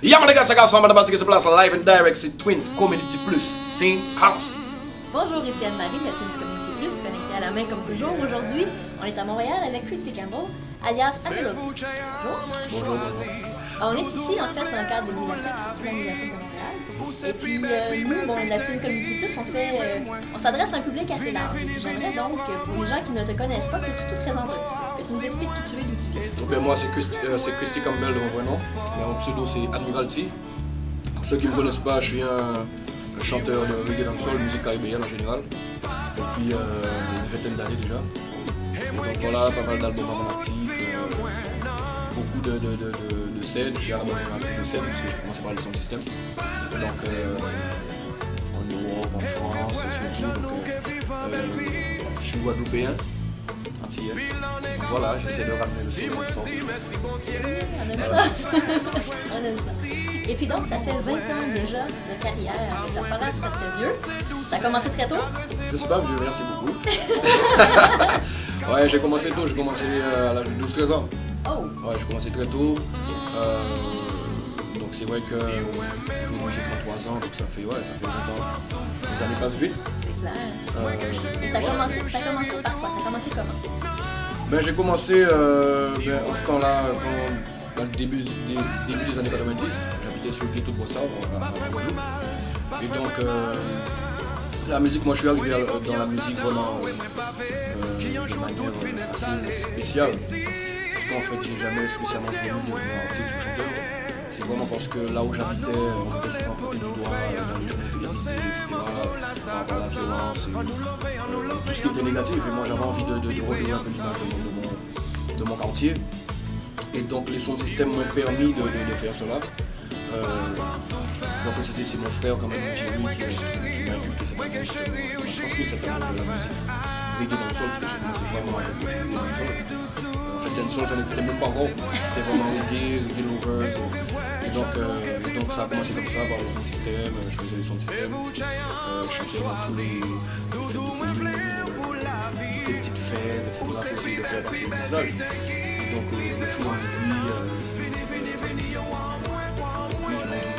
Y'a mon gars, ça casse en mathématiques, c'est place live and direct, c'est Twins Community Plus, Scene House. Bonjour, ici Anne-Marie de Twins Community Plus, connectée à la main comme toujours. Aujourd'hui, on est à Montréal avec Christy Campbell, alias Amélo. Bonjour. On est ici en fait dans le cadre de l'Université de Montréal. Et puis nous, la Twins Community Plus, on s'adresse à un public assez large. J'aimerais donc, pour les gens qui ne te connaissent pas, que tu te présentes un petit peu, que tu nous expliques qui tu es, d'où tu viens. Ben, moi, c'est Christy Campbell de mon vrai nom. Mon pseudo, c'est Admiralty. Pour ceux qui ne me connaissent pas, je suis un chanteur de reggae dancehall, musique caribéenne en général. Depuis une vingtaine d'années déjà. Et donc voilà, pas mal d'albums en actif, beaucoup de scènes. J'ai arrêté un artiste de scène parce que j'ai commencé par le sound system. Donc en Europe, en France, surtout. Donc, je suis guadeloupéen, antillais. Donc voilà, j'essaie de ramener le son. On aime ça. On aime ça. Et puis donc, ça fait 20 ans déjà de carrière, et ça paraît très vieux. Ça a commencé très tôt? Je sais pas, vieux, merci beaucoup. Ouais, j'ai commencé tôt, j'ai commencé à l'âge de 12-13 ans. Oh! Ouais, j'ai commencé très tôt. Donc c'est vrai que aujourd'hui j'ai 33 ans, donc ça fait 20 ans. Les années passent vite. C'est clair. T'as commencé par quoi? T'as commencé comment? Ben, j'ai commencé en ce temps-là, dans le début des années 90. J'habitais sur le plateau de Brossard, à Guadeloupe. Et donc, la musique, moi je suis arrivé dans la musique vraiment de manière assez spéciale. Parce qu'en fait, j'ai jamais spécialement voulu devenir artiste ou chanteur. C'est vraiment parce que là où j'habitais, on était souvent pointé du doigt dans les journaux télévisés, etc. Par rapport à la violence et tout ce qui était négatif. Et moi j'avais envie de redonner un peu l'image de mon quartier. Et donc les sons de système m'ont permis de faire cela. Donc c'est mon frère quand même, Jerry, qui m'a inculqué cette musique, qui m'a transmis cette amour de la musique. Reggae dancehall, parce que j'ai commencé vraiment avec le dancehall. En fait, dancehall, ça n'existait même pas encore. C'était vraiment reggae lovers. Et donc ça a commencé comme ça, par les sons de système. Je faisais les sons de système. Je chantais dans tous les fêtes de commune, des petites fêtes, etc. pour essayer de faire passer le message. Et donc le fil en aiguille,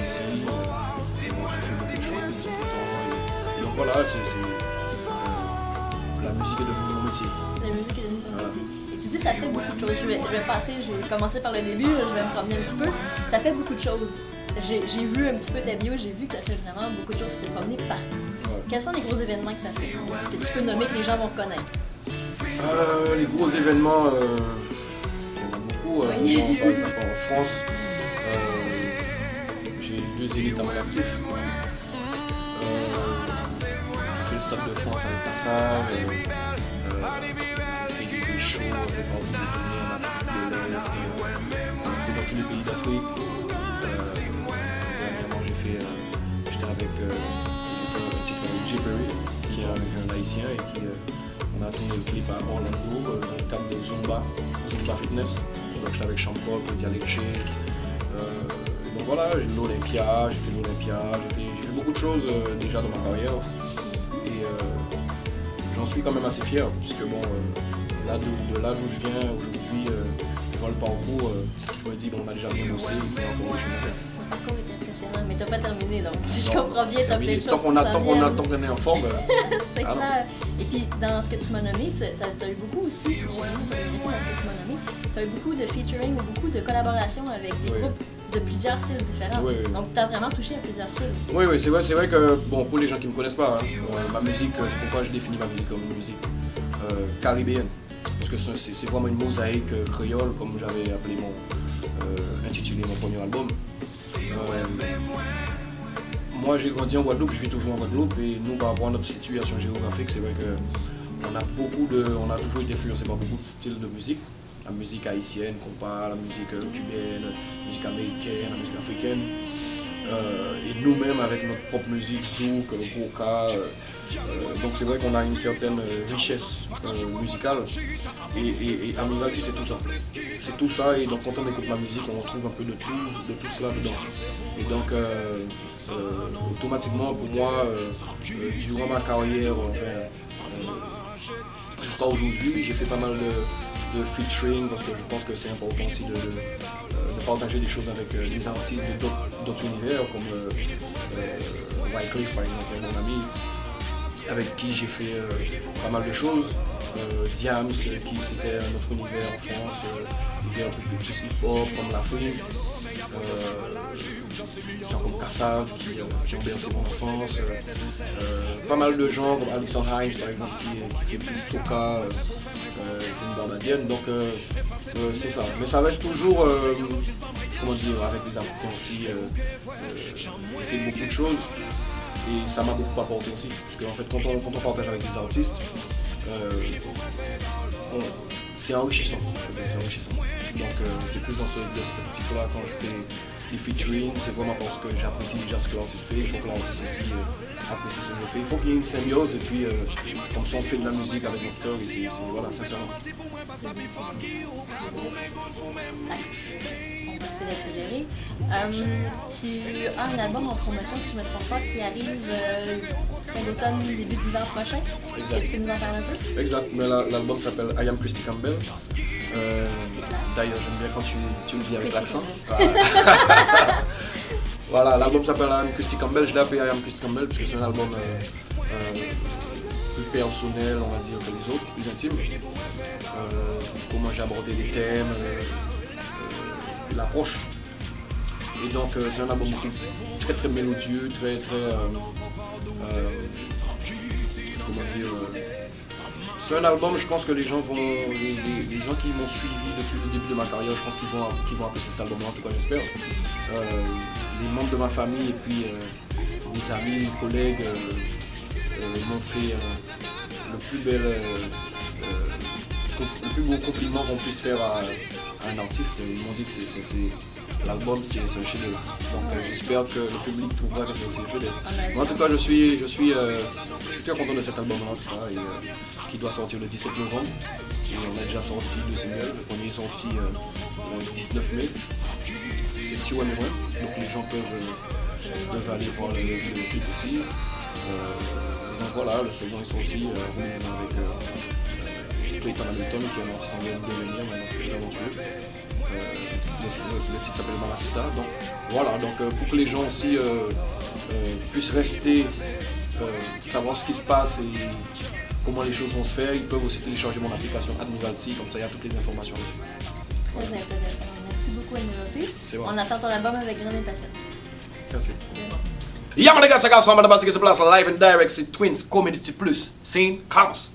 ici, j'ai fait beaucoup de choses et donc voilà, la musique est devenue mon métier. La musique est devenue ton métier. Et tu dis que tu as fait beaucoup de choses. Je vais commencer par le début, je vais me promener un petit peu. Tu as fait beaucoup de choses. J'ai vu un petit peu ta bio, j'ai vu que tu as fait vraiment beaucoup de choses, tu t'es promené partout. Ouais. Quels sont les gros événements que tu as fait, que tu peux nommer, que les gens vont connaître? Les gros événements, il y en a beaucoup. Oui. Bon, par exemple en France, j'ai 2 zéniths à mon actif. J'ai fait le Stade de France avec Passard, j'ai fait des shows avec Henri Détourné en Afrique de l'Est et dans tous les pays d'Afrique. Dernièrement j'étais avec un titre avec Jay Perry, qui est un haïtien et qui on a tourné le clip à Orlando dans le cadre de Zumba Fitness. Donc j'étais avec Sean Paul, Claudia Lecce. Donc voilà, j'ai fait l'Olympia, j'ai fait beaucoup de choses déjà dans ma carrière et j'en suis quand même assez fier puisque bon, là d'où je viens aujourd'hui, dans le parcours, je me dis bon, on a déjà bien bossé, il faut encore chemin. Le parcours est impressionnant, mais t'as pas terminé donc si je comprends bien, t'as plein de choses. Tant qu'on est en forme. C'est clair. Et puis dans ce que tu m'as nommé, t'as eu beaucoup aussi, si j'ai bien dans ce que tu m'as nommé, t'as eu beaucoup de featuring ou beaucoup de collaborations avec des groupes de plusieurs styles différents. Oui. Donc tu as vraiment touché à plusieurs styles. Oui, c'est vrai que, bon, pour les gens qui ne me connaissent pas, ma musique, c'est pourquoi je définis ma musique comme une musique caribéenne. Parce que c'est vraiment une mosaïque créole, comme j'avais appelé intitulé mon premier album. Moi j'ai grandi en Guadeloupe, je vis toujours en Guadeloupe et nous par rapport à notre situation géographique, c'est vrai qu'on a toujours été influencé par beaucoup de styles de musique. La musique haïtienne, compas, la musique cubaine, la musique américaine, la musique africaine. Et nous-mêmes avec notre propre musique, zouk, coca. Donc c'est vrai qu'on a une certaine richesse musicale. Et Admiralty, c'est tout ça. C'est tout ça et donc quand on écoute ma musique, on retrouve un peu de tout cela dedans. Et donc automatiquement pour moi, durant ma carrière, jusqu'à aujourd'hui, j'ai fait pas mal de featuring parce que je pense que c'est important aussi de partager des choses avec des artistes d'autres univers, comme Wyclef par exemple, mon ami, avec qui j'ai fait pas mal de choses. Diams, qui c'était notre univers en France, univers un peu plus hip-hop, comme La Fouine. Gens comme Kassav qui ont bercé mon enfance. Pas mal de gens comme Alison Hines par exemple qui fait plus soca, c'est une barbadienne. Donc c'est ça. Mais ça reste toujours, comment dire, avec des Africains aussi. J'ai fait beaucoup de choses et ça m'a beaucoup apporté aussi. Parce qu'en fait quand on partage avec des artistes, c'est enrichissant. Donc c'est plus dans cette optique-là quand je fais les featuring, c'est vraiment parce que j'apprécie déjà ce que l'artiste fait, il faut que l'artiste aussi apprécie ce que je fais. Il faut qu'il y ait une symbiose et puis comme ça on fait de la musique avec notre cœur et voilà, c'est ça. On va essayer d'accélérer. Tu as un album en promotion, si je ne me trompe pas, qui arrive fin d'automne, début d'hiver prochain. Exact. Est-ce que tu peux nous en parler un peu? Exact, mais l'album s'appelle I Am Christy Campbell. D'ailleurs, j'aime bien quand tu le dis avec l'accent. Voilà, l'album s'appelle I Am Christy Campbell. Je l'ai appelé I Am Christy Campbell parce que c'est un album plus personnel, on va dire, que les autres, plus intime. Comment j'ai abordé les thèmes, l'approche. Et donc, c'est un album très très mélodieux, très comment dire. C'est un album, je pense que les gens qui m'ont suivi depuis le début de ma carrière, je pense qu'ils vont apprécier cet album-là, en tout cas j'espère. Les membres de ma famille et puis mes amis, mes collègues m'ont fait le plus beau compliment qu'on puisse faire à un artiste. Ils m'ont dit que l'album c'est un chef-d'œuvre. Donc j'espère que le public trouvera que c'est un chef-d'œuvre. En tout cas je suis très content de cet album-là en tout cas, qui doit sortir le 17 novembre. Et on a déjà sorti 2 singles. Le premier est sorti le 19 mai. C'est Si One et One. Donc les gens peuvent aller voir le clip aussi. Donc voilà, le second est sorti avec Clayton Hamilton qui est un artiste anglais de devenir, maintenant c'est talentueux. Le titre s'appelle Mamacita. Donc voilà, pour que les gens aussi puissent rester, savoir ce qui se passe et comment les choses vont se faire, ils peuvent aussi télécharger mon application Admiralty, comme ça il y a toutes les informations dessus. Très intéressant. Merci beaucoup Admiralty. C'est bon. On attend ton album avec grande impatience. Merci. Yeah, my niggas, I got some of the about to get place live and direct. C'est Twins Community Plus, St. Carlos.